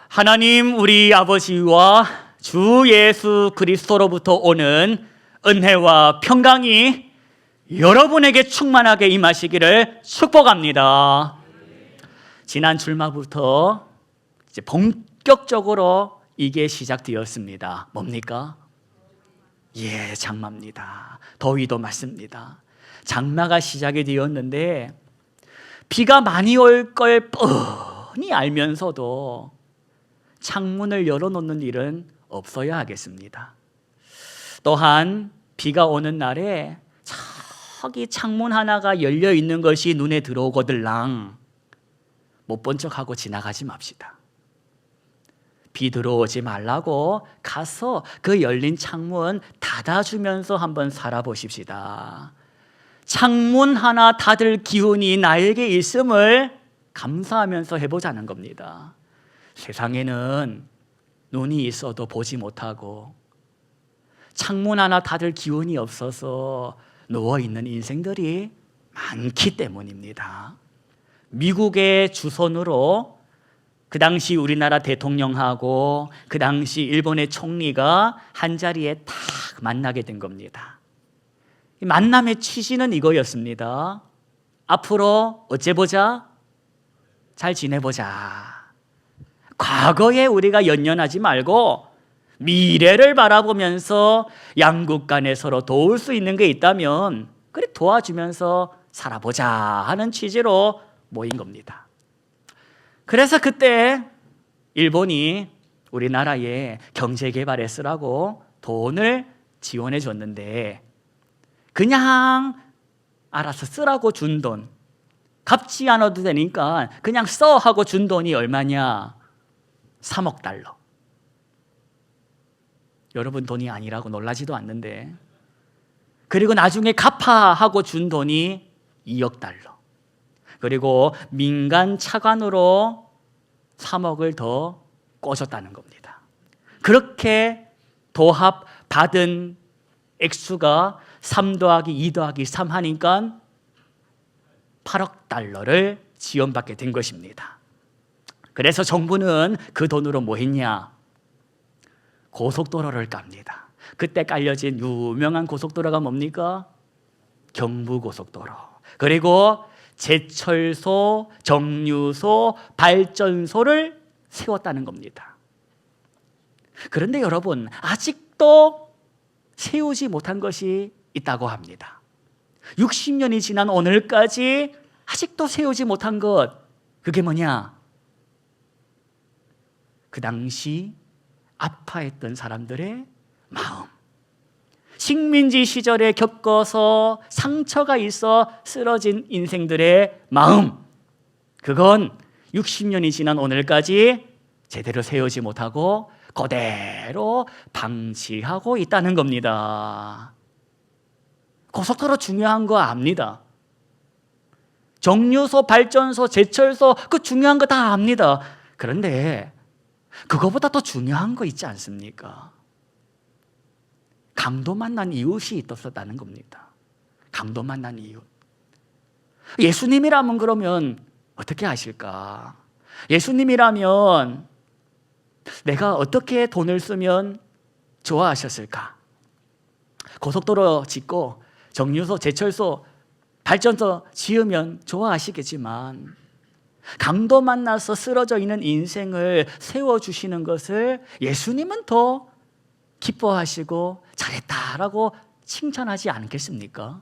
하나님 우리 아버지와 주 예수 그리스도로부터 오는 은혜와 평강이 여러분에게 충만하게 임하시기를 축복합니다. 지난 주말부터 이제 본격적으로 이게 시작되었습니다. 뭡니까? 장마입니다. 더위도 맞습니다. 장마가 시작이 되었는데 비가 많이 올 걸 뻔히 알면서도 창문을 열어놓는 일은 없어야 하겠습니다. 또한 비가 오는 날에 저기 창문 하나가 열려 있는 것이 눈에 들어오거들랑 못 본 척하고 지나가지 맙시다. 비 들어오지 말라고 가서 그 열린 창문 닫아주면서 한번 살아보십시다. 창문 하나 닫을 기운이 나에게 있음을 감사하면서 해보자는 겁니다. 세상에는 눈이 있어도 보지 못하고 창문 하나 닫을 기운이 없어서 누워있는 인생들이 많기 때문입니다. 미국의 주선으로 그 당시 우리나라 대통령하고 그 당시 일본의 총리가 한자리에 딱 만나게 된 겁니다. 만남의 취지는 이거였습니다. 앞으로 어째보자? 잘 지내보자. 과거에 우리가 연연하지 말고 미래를 바라보면서 양국 간에 서로 도울 수 있는 게 있다면 그래 도와주면서 살아보자 하는 취지로 모인 겁니다. 그래서 그때 일본이 우리나라에 경제개발에 쓰라고 돈을 지원해 줬는데 그냥 알아서 쓰라고 준 돈, 갚지 않아도 되니까 그냥 써 하고 준 돈이 얼마냐? 3억 달러. 여러분 돈이 아니라고 놀라지도 않는데, 그리고 나중에 갚아 하고 준 돈이 2억 달러. 그리고 민간 차관으로 3억을 더 꿔줬다는 겁니다. 그렇게 도합 받은 액수가 3 더하기 2 더하기 3 하니까 8억 달러를 지원받게 된 것입니다. 그래서 정부는 그 돈으로 뭐 했냐? 고속도로를 깝니다. 그때 깔려진 유명한 고속도로가 뭡니까? 경부고속도로. 그리고 제철소, 정류소, 발전소를 세웠다는 겁니다. 그런데 여러분, 아직도 세우지 못한 것이 있다고 합니다. 60년이 지난 오늘까지 아직도 세우지 못한 것, 그게 뭐냐? 그 당시 아파했던 사람들의 마음, 식민지 시절에 겪어서 상처가 있어 쓰러진 인생들의 마음, 그건 60년이 지난 오늘까지 제대로 세우지 못하고 그대로 방치하고 있다는 겁니다. 고속도로 중요한 거 압니다. 정류소, 발전소, 제철소 그 중요한 거 다 압니다. 그런데 그거보다 더 중요한 거 있지 않습니까? 강도 만난 이웃이 있었다는 겁니다. 강도 만난 이웃. 예수님이라면 그러면 어떻게 하실까? 예수님이라면 내가 어떻게 돈을 쓰면 좋아하셨을까? 고속도로 짓고 정류소, 제철소, 발전소 지으면 좋아하시겠지만 강도 만나서 쓰러져 있는 인생을 세워주시는 것을 예수님은 더 기뻐하시고 잘했다라고 칭찬하지 않겠습니까?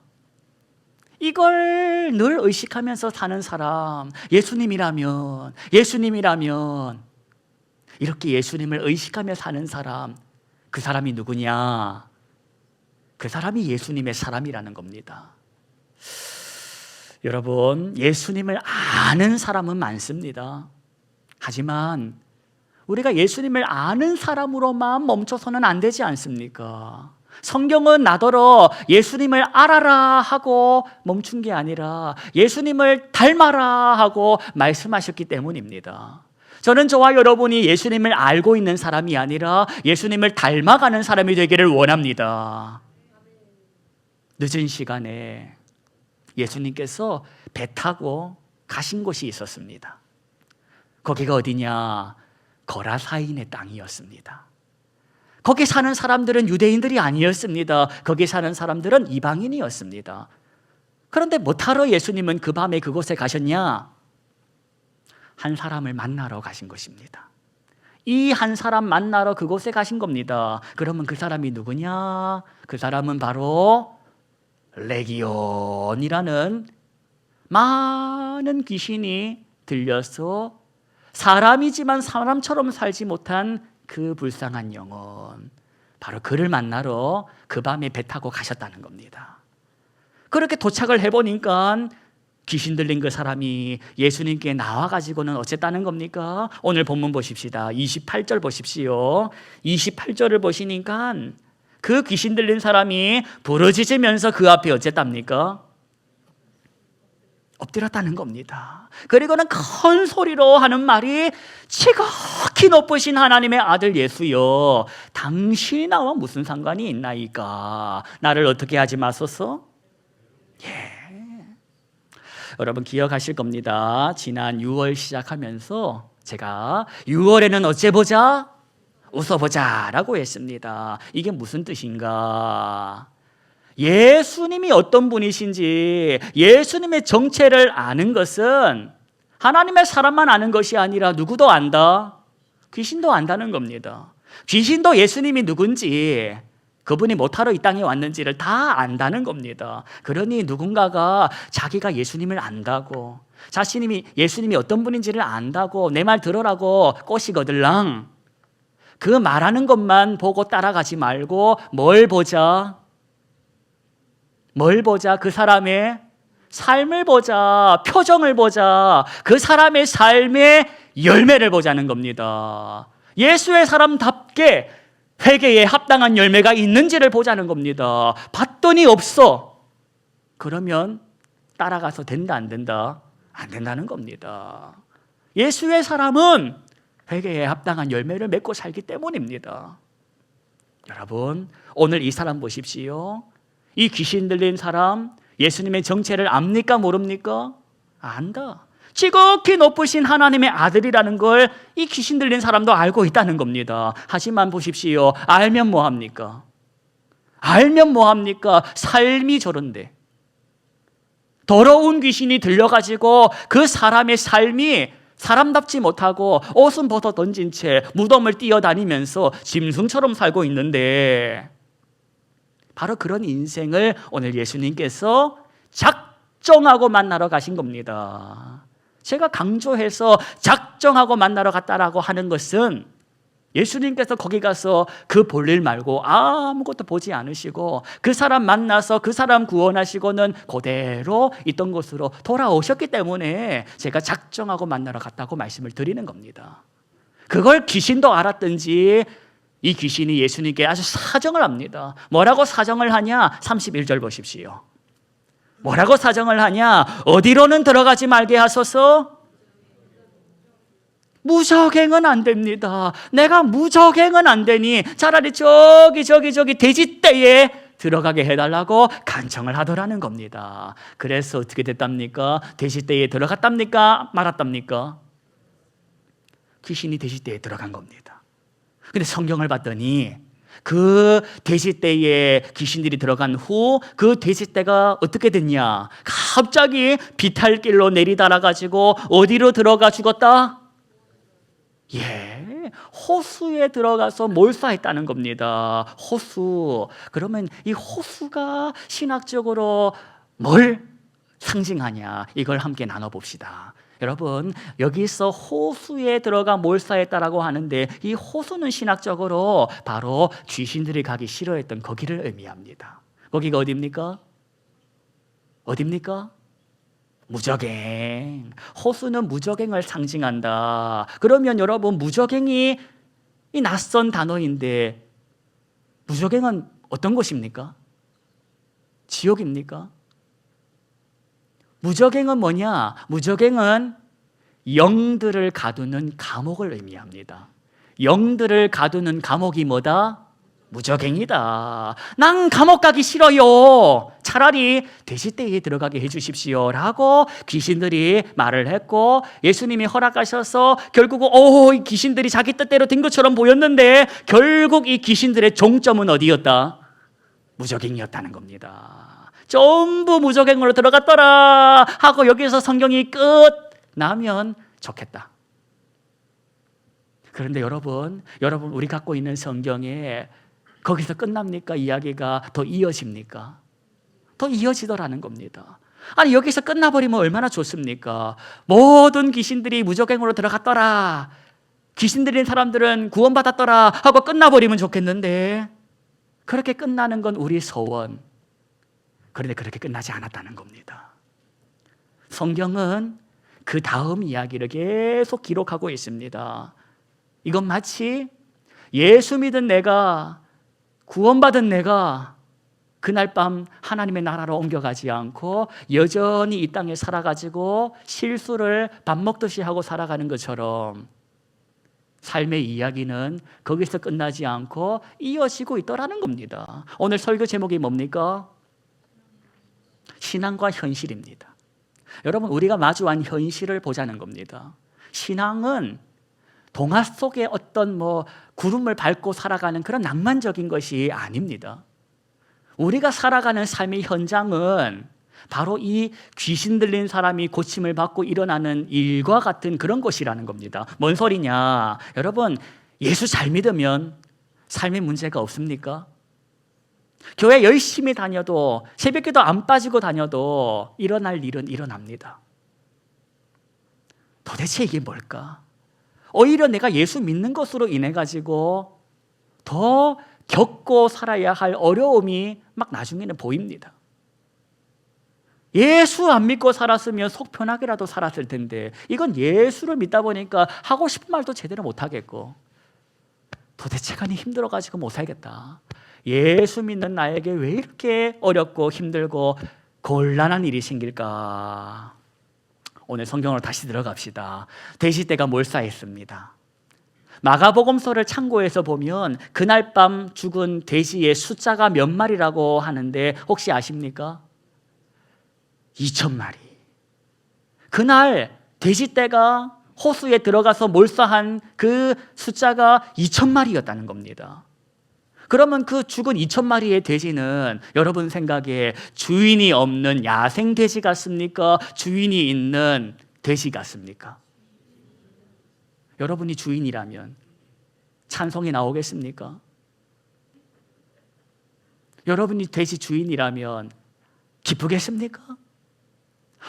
이걸 늘 의식하면서 사는 사람, 예수님이라면 이렇게 예수님을 의식하며 사는 사람, 그 사람이 누구냐? 그 사람이 예수님의 사람이라는 겁니다. 여러분, 예수님을 아는 사람은 많습니다. 하지만 우리가 예수님을 아는 사람으로만 멈춰서는 안 되지 않습니까? 성경은 나더러 예수님을 알아라 하고 멈춘 게 아니라 예수님을 닮아라 하고 말씀하셨기 때문입니다. 저는 저와 여러분이 예수님을 알고 있는 사람이 아니라 예수님을 닮아가는 사람이 되기를 원합니다. 늦은 시간에 예수님께서 배 타고 가신 곳이 있었습니다. 거기가 어디냐? 거라사인의 땅이었습니다. 거기 사는 사람들은 유대인들이 아니었습니다. 거기 사는 사람들은 이방인이었습니다. 그런데 뭐하러 예수님은 그 밤에 그곳에 가셨냐? 한 사람을 만나러 가신 것입니다. 이 한 사람 만나러 그곳에 가신 겁니다. 그러면 그 사람이 누구냐? 그 사람은 바로 레기온이라는 많은 귀신이 들려서 사람이지만 사람처럼 살지 못한 그 불쌍한 영혼, 바로 그를 만나러 그 밤에 배 타고 가셨다는 겁니다. 그렇게 도착을 해보니까 귀신 들린 그 사람이 예수님께 나와가지고는 어쨌다는 겁니까? 오늘 본문 보십시다. 28절 보십시오. 28절을 보시니까 그 귀신 들린 사람이 부르짖으면서 그 앞에 어쨌답니까? 엎드렸다는 겁니다. 그리고는 큰 소리로 하는 말이, 지극히 높으신 하나님의 아들 예수여, 당신이 나와 무슨 상관이 있나이까? 나를 어떻게 하지 마소서? 여러분 기억하실 겁니다. 지난 6월 시작하면서 제가 6월에는 어째보자? 웃어보자 라고 했습니다. 이게 무슨 뜻인가? 예수님이 어떤 분이신지, 예수님의 정체를 아는 것은 하나님의 사람만 아는 것이 아니라 누구도 안다? 귀신도 안다는 겁니다. 귀신도 예수님이 누군지, 그분이 뭐하러 이 땅에 왔는지를 다 안다는 겁니다. 그러니 누군가가 자기가 예수님을 안다고, 자신이 예수님이 어떤 분인지를 안다고 내 말 들으라고 꼬시거들랑 그 말하는 것만 보고 따라가지 말고 뭘 보자? 뭘 보자? 그 사람의 삶을 보자, 표정을 보자, 그 사람의 삶의 열매를 보자는 겁니다. 예수의 사람답게 회개에 합당한 열매가 있는지를 보자는 겁니다. 봤더니 없어. 그러면 따라가서 된다 안 된다? 안 된다는 겁니다. 예수의 사람은 회개에 합당한 열매를 맺고 살기 때문입니다. 여러분, 오늘 이 사람 보십시오. 이 귀신 들린 사람, 예수님의 정체를 압니까 모릅니까? 안다. 지극히 높으신 하나님의 아들이라는 걸 이 귀신 들린 사람도 알고 있다는 겁니다. 하지만 보십시오. 알면 뭐합니까? 알면 뭐합니까? 삶이 저런데, 더러운 귀신이 들려가지고 그 사람의 삶이 사람답지 못하고 옷은 벗어 던진 채 무덤을 뛰어다니면서 짐승처럼 살고 있는데, 바로 그런 인생을 오늘 예수님께서 작정하고 만나러 가신 겁니다. 제가 강조해서 작정하고 만나러 갔다라고 하는 것은, 예수님께서 거기 가서 그 볼일 말고 아무것도 보지 않으시고 그 사람 만나서 그 사람 구원하시고는 그대로 있던 곳으로 돌아오셨기 때문에 제가 작정하고 만나러 갔다고 말씀을 드리는 겁니다. 그걸 귀신도 알았든지 이 귀신이 예수님께 아주 사정을 합니다. 뭐라고 사정을 하냐? 31절 보십시오. 뭐라고 사정을 하냐? 어디로는 들어가지 말게 하소서. 무적행은 안 됩니다. 내가 무적행은 안 되니 차라리 저기 돼지떼에 들어가게 해달라고 간청을 하더라는 겁니다. 그래서 어떻게 됐답니까? 돼지떼에 들어갔답니까? 말았답니까? 귀신이 돼지떼에 들어간 겁니다. 근데 성경을 봤더니 그 돼지떼에 귀신들이 들어간 후 그 돼지떼가 어떻게 됐냐? 갑자기 비탈길로 내리달아가지고 어디로 들어가 죽었다? 호수에 들어가서 몰사했다는 겁니다. 호수. 그러면 이 호수가 신학적으로 뭘 상징하냐? 이걸 함께 나눠봅시다. 여러분, 여기서 호수에 들어가 몰사했다라고 하는데 이 호수는 신학적으로 바로 귀신들이 가기 싫어했던 거기를 의미합니다. 거기가 어디입니까? 어디입니까? 무적행. 호수는 무적행을 상징한다. 그러면 여러분, 무적행이 이 낯선 단어인데 무적행은 어떤 곳입니까? 지옥입니까? 무적행은 뭐냐? 무적행은 영들을 가두는 감옥을 의미합니다. 영들을 가두는 감옥이 뭐다? 무적행이다. 난 감옥 가기 싫어요. 차라리 돼지떼에 들어가게 해주십시오 라고 귀신들이 말을 했고, 예수님이 허락하셔서 결국은 이 귀신들이 자기 뜻대로 된 것처럼 보였는데 결국 이 귀신들의 종점은 어디였다? 무적행이었다는 겁니다. 전부 무적행으로 들어갔더라 하고 여기서 성경이 끝나면 좋겠다. 그런데 여러분 우리 갖고 있는 성경에 거기서 끝납니까? 이야기가 더 이어집니까? 더 이어지더라는 겁니다. 아니 여기서 끝나버리면 얼마나 좋습니까? 모든 귀신들이 무적행으로 들어갔더라, 귀신 들린 사람들은 구원받았더라 하고 끝나버리면 좋겠는데 그렇게 끝나는 건 우리 소원. 그런데 그렇게 끝나지 않았다는 겁니다. 성경은 그 다음 이야기를 계속 기록하고 있습니다. 이건 마치 예수 믿은 내가, 구원받은 내가 그날 밤 하나님의 나라로 옮겨가지 않고 여전히 이 땅에 살아가지고 실수를 밥 먹듯이 하고 살아가는 것처럼 삶의 이야기는 거기서 끝나지 않고 이어지고 있더라는 겁니다. 오늘 설교 제목이 뭡니까? 신앙과 현실입니다. 여러분, 우리가 마주한 현실을 보자는 겁니다. 신앙은 동화 속의 어떤 구름을 밟고 살아가는 그런 낭만적인 것이 아닙니다. 우리가 살아가는 삶의 현장은 바로 이 귀신 들린 사람이 고침을 받고 일어나는 일과 같은 그런 것이라는 겁니다. 뭔 소리냐? 여러분, 예수 잘 믿으면 삶에 문제가 없습니까? 교회 열심히 다녀도, 새벽기도 안 빠지고 다녀도 일어날 일은 일어납니다. 도대체 이게 뭘까? 오히려 내가 예수 믿는 것으로 인해 가지고 더 겪고 살아야 할 어려움이 막 나중에는 보입니다. 예수 안 믿고 살았으면 속 편하게라도 살았을 텐데 이건 예수를 믿다 보니까 하고 싶은 말도 제대로 못 하겠고 도대체 간이 힘들어가지고 못 살겠다. 예수 믿는 나에게 왜 이렇게 어렵고 힘들고 곤란한 일이 생길까? 오늘 성경으로 다시 들어갑시다. 돼지떼가 몰사했습니다. 마가복음서를 참고해서 보면 그날 밤 죽은 돼지의 숫자가 몇 마리라고 하는데 혹시 아십니까? 2,000마리. 그날 돼지떼가 호수에 들어가서 몰사한 그 숫자가 2,000마리였다는 겁니다. 그러면 그 죽은 2,000마리의 돼지는 여러분 생각에 주인이 없는 야생 돼지 같습니까? 주인이 있는 돼지 같습니까? 여러분이 주인이라면 찬송이 나오겠습니까? 여러분이 돼지 주인이라면 기쁘겠습니까?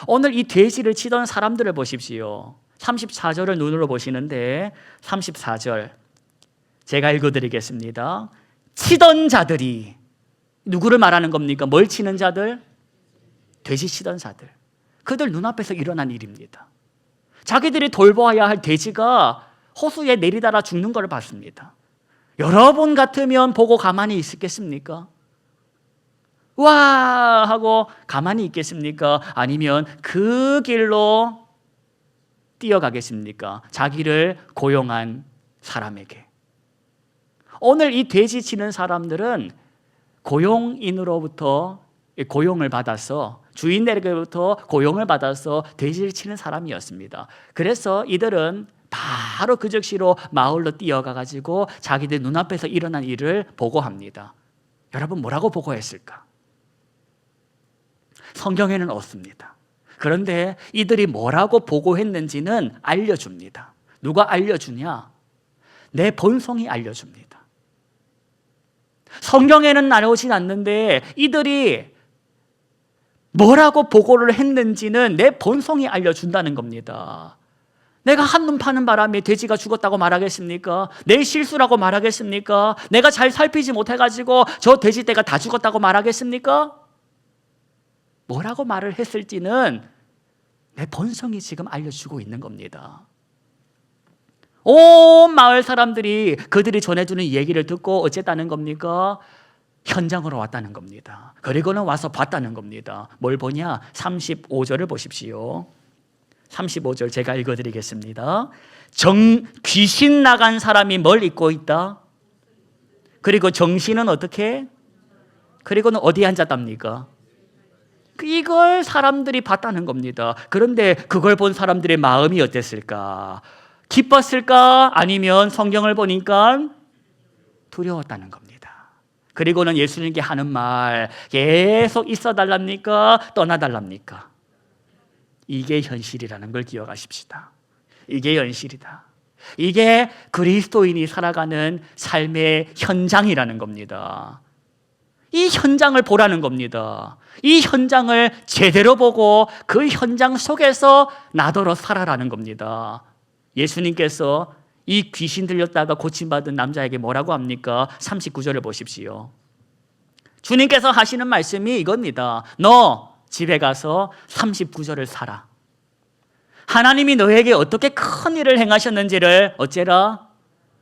오늘 이 돼지를 치던 사람들을 보십시오. 34절을 눈으로 보시는데 34절 제가 읽어드리겠습니다. 치던 자들이 누구를 말하는 겁니까? 뭘 치는 자들? 돼지 치던 자들. 그들 눈앞에서 일어난 일입니다. 자기들이 돌보아야 할 돼지가 호수에 내리달아 죽는 것을 봤습니다. 여러분 같으면 보고 가만히 있겠습니까? 와 하고 가만히 있겠습니까? 아니면 그 길로 뛰어가겠습니까? 자기를 고용한 사람에게. 오늘 이 돼지 치는 사람들은 고용인으로부터 고용을 받아서 주인에게부터 고용을 받아서 돼지를 치는 사람이었습니다. 그래서 이들은 바로 그 즉시로 마을로 뛰어가가지고 자기들 눈앞에서 일어난 일을 보고합니다. 여러분 뭐라고 보고했을까? 성경에는 없습니다. 그런데 이들이 뭐라고 보고했는지는 알려줍니다. 누가 알려주냐? 내 본성이 알려줍니다. 성경에는 나오진 않는데 이들이 뭐라고 보고를 했는지는 내 본성이 알려준다는 겁니다. 내가 한눈 파는 바람에 돼지가 죽었다고 말하겠습니까? 내 실수라고 말하겠습니까? 내가 잘 살피지 못해가지고 저 돼지떼가 다 죽었다고 말하겠습니까? 뭐라고 말을 했을지는 내 본성이 지금 알려주고 있는 겁니다. 온 마을 사람들이 그들이 전해주는 얘기를 듣고 어쨌다는 겁니까? 현장으로 왔다는 겁니다. 그리고는 와서 봤다는 겁니다. 뭘 보냐? 35절을 보십시오. 35절 제가 읽어드리겠습니다. 귀신 나간 사람이 뭘 입고 있다? 그리고 정신은 어떻게? 그리고는 어디에 앉았답니까? 이걸 사람들이 봤다는 겁니다. 그런데 그걸 본 사람들의 마음이 어땠을까? 기뻤을까? 아니면 성경을 보니까 두려웠다는 겁니다. 그리고는 예수님께 하는 말, 계속 있어 달랍니까? 떠나 달랍니까? 이게 현실이라는 걸 기억하십시다. 이게 현실이다. 이게 그리스도인이 살아가는 삶의 현장이라는 겁니다. 이 현장을 보라는 겁니다. 이 현장을 제대로 보고 그 현장 속에서 나더러 살아라는 겁니다. 예수님께서 이 귀신 들렸다가 고침받은 남자에게 뭐라고 합니까? 39절을 보십시오. 주님께서 하시는 말씀이 이겁니다. 너 집에 가서 39절을 살아. 하나님이 너에게 어떻게 큰 일을 행하셨는지를 어째라?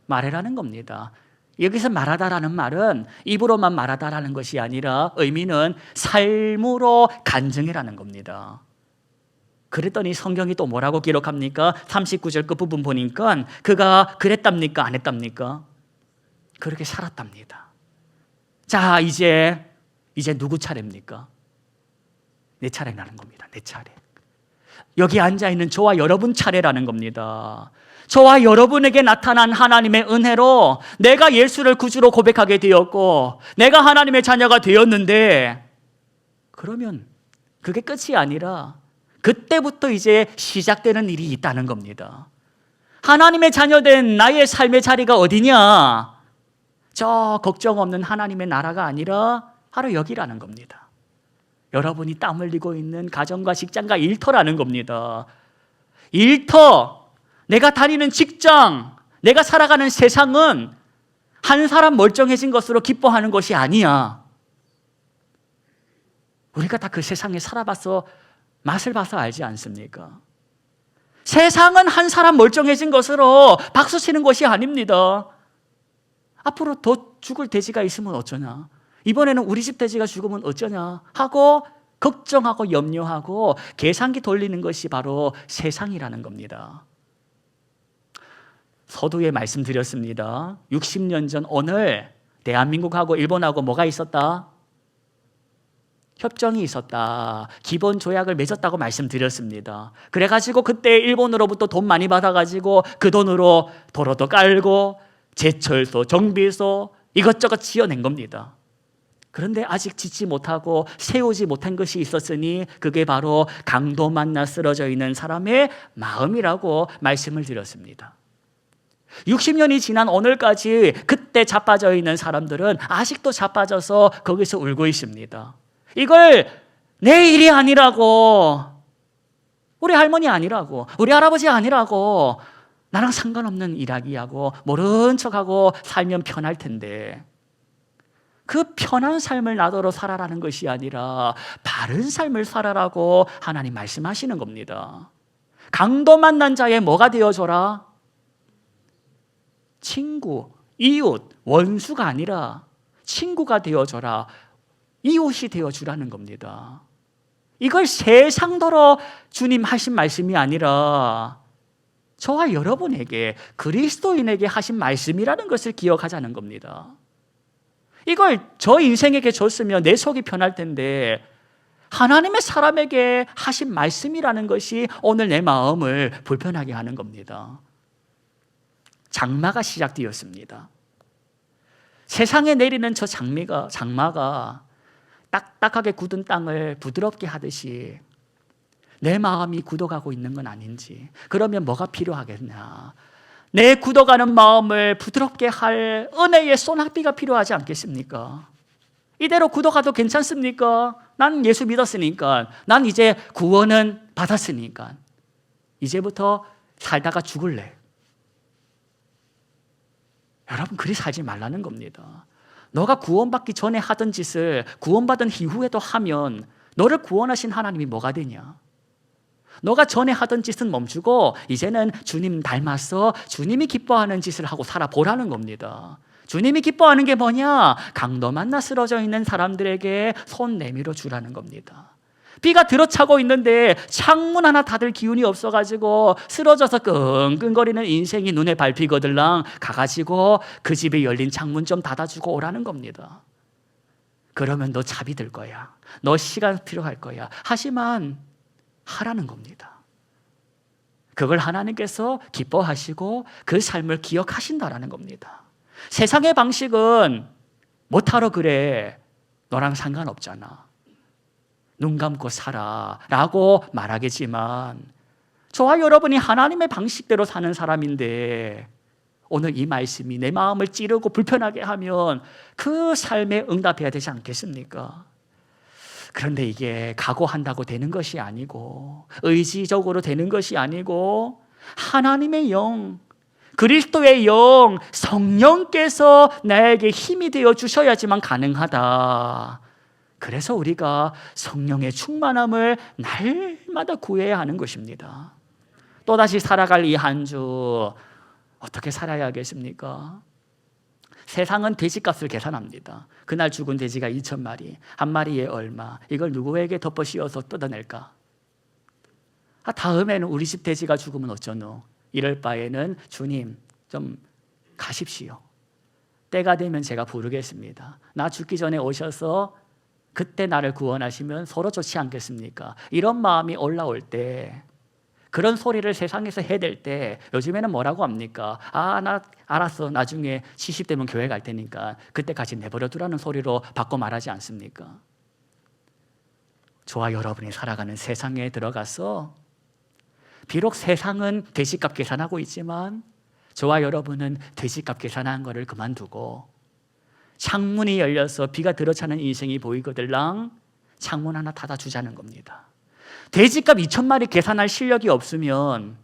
말해라는 겁니다. 여기서 말하다라는 말은 입으로만 말하다라는 것이 아니라 의미는 삶으로 간증해라는 겁니다. 그랬더니 성경이 또 뭐라고 기록합니까? 39절 끝부분 보니까 그가 그랬답니까? 안 했답니까? 그렇게 살았답니다. 자, 이제 누구 차례입니까? 내 차례라는 겁니다. 내 차례. 여기 앉아있는 저와 여러분 차례라는 겁니다. 저와 여러분에게 나타난 하나님의 은혜로 내가 예수를 구주로 고백하게 되었고 내가 하나님의 자녀가 되었는데, 그러면 그게 끝이 아니라 그때부터 이제 시작되는 일이 있다는 겁니다. 하나님의 자녀된 나의 삶의 자리가 어디냐? 저 걱정 없는 하나님의 나라가 아니라 바로 여기라는 겁니다. 여러분이 땀 흘리고 있는 가정과 직장과 일터라는 겁니다. 일터, 내가 다니는 직장, 내가 살아가는 세상은 한 사람 멀쩡해진 것으로 기뻐하는 것이 아니야. 우리가 다 그 세상에 살아봐서 맛을 봐서 알지 않습니까? 세상은 한 사람 멀쩡해진 것으로 박수 치는 것이 아닙니다. 앞으로 더 죽을 돼지가 있으면 어쩌냐? 이번에는 우리 집 돼지가 죽으면 어쩌냐? 하고 걱정하고 염려하고 계산기 돌리는 것이 바로 세상이라는 겁니다. 서두에 말씀드렸습니다. 60년 전 오늘 대한민국하고 일본하고 뭐가 있었다? 협정이 있었다. 기본 조약을 맺었다고 말씀드렸습니다. 그래가지고 그때 일본으로부터 돈 많이 받아가지고 그 돈으로 도로도 깔고 제철소, 정비소 이것저것 지어낸 겁니다. 그런데 아직 짓지 못하고 세우지 못한 것이 있었으니 그게 바로 강도 만나 쓰러져 있는 사람의 마음이라고 말씀을 드렸습니다. 60년이 지난 오늘까지 그때 자빠져 있는 사람들은 아직도 자빠져서 거기서 울고 있습니다. 이걸 내 일이 아니라고, 우리 할머니 아니라고, 우리 할아버지 아니라고, 나랑 상관없는 이야기하고 모른 척하고 살면 편할 텐데, 그 편한 삶을 나더러 살아라는 것이 아니라 바른 삶을 살아라고 하나님 말씀하시는 겁니다. 강도 만난 자의 뭐가 되어줘라? 친구, 이웃, 원수가 아니라 친구가 되어줘라, 이웃이 되어주라는 겁니다. 이걸 세상더러 주님 하신 말씀이 아니라 저와 여러분에게, 그리스도인에게 하신 말씀이라는 것을 기억하자는 겁니다. 이걸 저 인생에게 줬으면 내 속이 편할 텐데 하나님의 사람에게 하신 말씀이라는 것이 오늘 내 마음을 불편하게 하는 겁니다. 장마가 시작되었습니다. 세상에 내리는 저 장마가 딱딱하게 굳은 땅을 부드럽게 하듯이 내 마음이 굳어가고 있는 건 아닌지, 그러면 뭐가 필요하겠냐? 내 굳어가는 마음을 부드럽게 할 은혜의 소낙비가 필요하지 않겠습니까? 이대로 굳어가도 괜찮습니까? 난 예수 믿었으니까, 난 이제 구원은 받았으니까 이제부터 살다가 죽을래. 여러분, 그리 살지 말라는 겁니다. 너가 구원받기 전에 하던 짓을 구원받은 이후에도 하면 너를 구원하신 하나님이 뭐가 되냐? 너가 전에 하던 짓은 멈추고 이제는 주님 닮아서 주님이 기뻐하는 짓을 하고 살아보라는 겁니다. 주님이 기뻐하는 게 뭐냐? 강도 만나 쓰러져 있는 사람들에게 손 내밀어 주라는 겁니다. 비가 들어차고 있는데 창문 하나 닫을 기운이 없어가지고 쓰러져서 끙끙거리는 인생이 눈에 밟히거들랑 가가지고 그 집에 열린 창문 좀 닫아주고 오라는 겁니다. 그러면 너 자비 들 거야. 너 시간 필요할 거야. 하지만 하라는 겁니다. 그걸 하나님께서 기뻐하시고 그 삶을 기억하신다라는 겁니다. 세상의 방식은 못하러 그래. 너랑 상관없잖아. 눈 감고 살아 라고 말하겠지만 저와 여러분이 하나님의 방식대로 사는 사람인데 오늘 이 말씀이 내 마음을 찌르고 불편하게 하면 그 삶에 응답해야 되지 않겠습니까? 그런데 이게 각오한다고 되는 것이 아니고 의지적으로 되는 것이 아니고 하나님의 영, 그리스도의 영, 성령께서 나에게 힘이 되어 주셔야지만 가능하다. 그래서 우리가 성령의 충만함을 날마다 구해야 하는 것입니다. 또다시 살아갈 이 한 주 어떻게 살아야겠습니까? 세상은 돼지값을 계산합니다. 그날 죽은 돼지가 2,000마리, 한 마리에 얼마, 이걸 누구에게 덮어 씌워서 뜯어낼까? 다음에는 우리 집 돼지가 죽으면 어쩌노? 이럴 바에는 주님 좀 가십시오. 때가 되면 제가 부르겠습니다. 나 죽기 전에 오셔서 그때 나를 구원하시면 서로 좋지 않겠습니까? 이런 마음이 올라올 때, 그런 소리를 세상에서 해댈 때 요즘에는 뭐라고 합니까? 나 알았어. 나중에 70대면 교회 갈 테니까 그때까지 내버려 두라는 소리로 바꿔 말하지 않습니까? 저와 여러분이 살아가는 세상에 들어가서 비록 세상은 돼지값 계산하고 있지만 저와 여러분은 돼지값 계산한 거를 그만두고 창문이 열려서 비가 들어차는 인생이 보이거들랑 창문 하나 닫아주자는 겁니다. 돼지값 2,000마리 계산할 실력이 없으면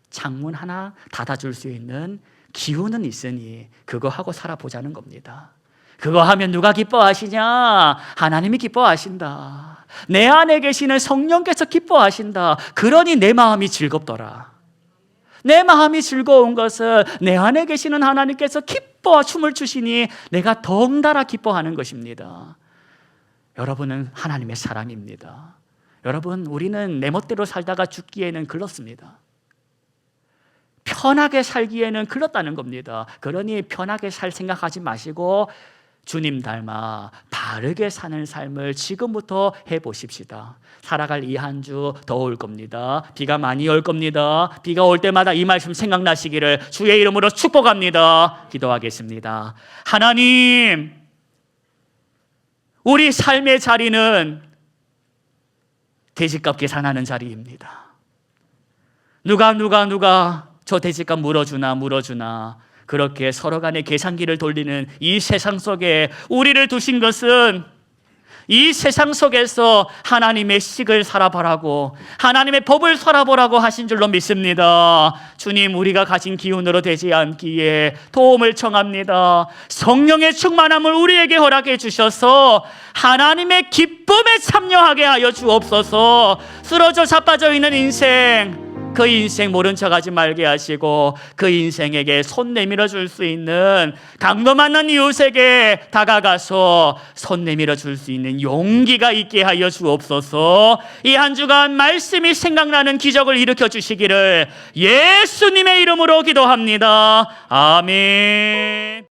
창문 하나 닫아줄 수 있는 기운은 있으니 그거 하고 살아보자는 겁니다. 그거 하면 누가 기뻐하시냐? 하나님이 기뻐하신다. 내 안에 계시는 성령께서 기뻐하신다. 그러니 내 마음이 즐겁더라. 내 마음이 즐거운 것은 내 안에 계시는 하나님께서 기뻐 춤을 추시니 내가 덩달아 기뻐하는 것입니다. 여러분은 하나님의 사람입니다. 여러분, 우리는 내 멋대로 살다가 죽기에는 글렀습니다. 편하게 살기에는 글렀다는 겁니다. 그러니 편하게 살 생각하지 마시고 주님 닮아 바르게 사는 삶을 지금부터 해보십시다. 살아갈 이 한 주 더 올 겁니다. 비가 많이 올 겁니다. 비가 올 때마다 이 말씀 생각나시기를 주의 이름으로 축복합니다. 기도하겠습니다. 하나님, 우리 삶의 자리는 돼지값 계산하는 자리입니다. 누가 저 돼지값 물어주나 그렇게 서로 간에 계산기를 돌리는 이 세상 속에 우리를 두신 것은 이 세상 속에서 하나님의 식을 살아보라고, 하나님의 법을 살아보라고 하신 줄로 믿습니다. 주님, 우리가 가진 기운으로 되지 않기에 도움을 청합니다. 성령의 충만함을 우리에게 허락해 주셔서 하나님의 기쁨에 참여하게 하여 주옵소서. 쓰러져 자빠져 있는 인생, 그 인생 모른 척하지 말게 하시고 그 인생에게 손 내밀어 줄 수 있는, 강도 만난 이웃에게 다가가서 손 내밀어 줄 수 있는 용기가 있게 하여 주옵소서. 이 한 주간 말씀이 생각나는 기적을 일으켜 주시기를 예수님의 이름으로 기도합니다. 아멘.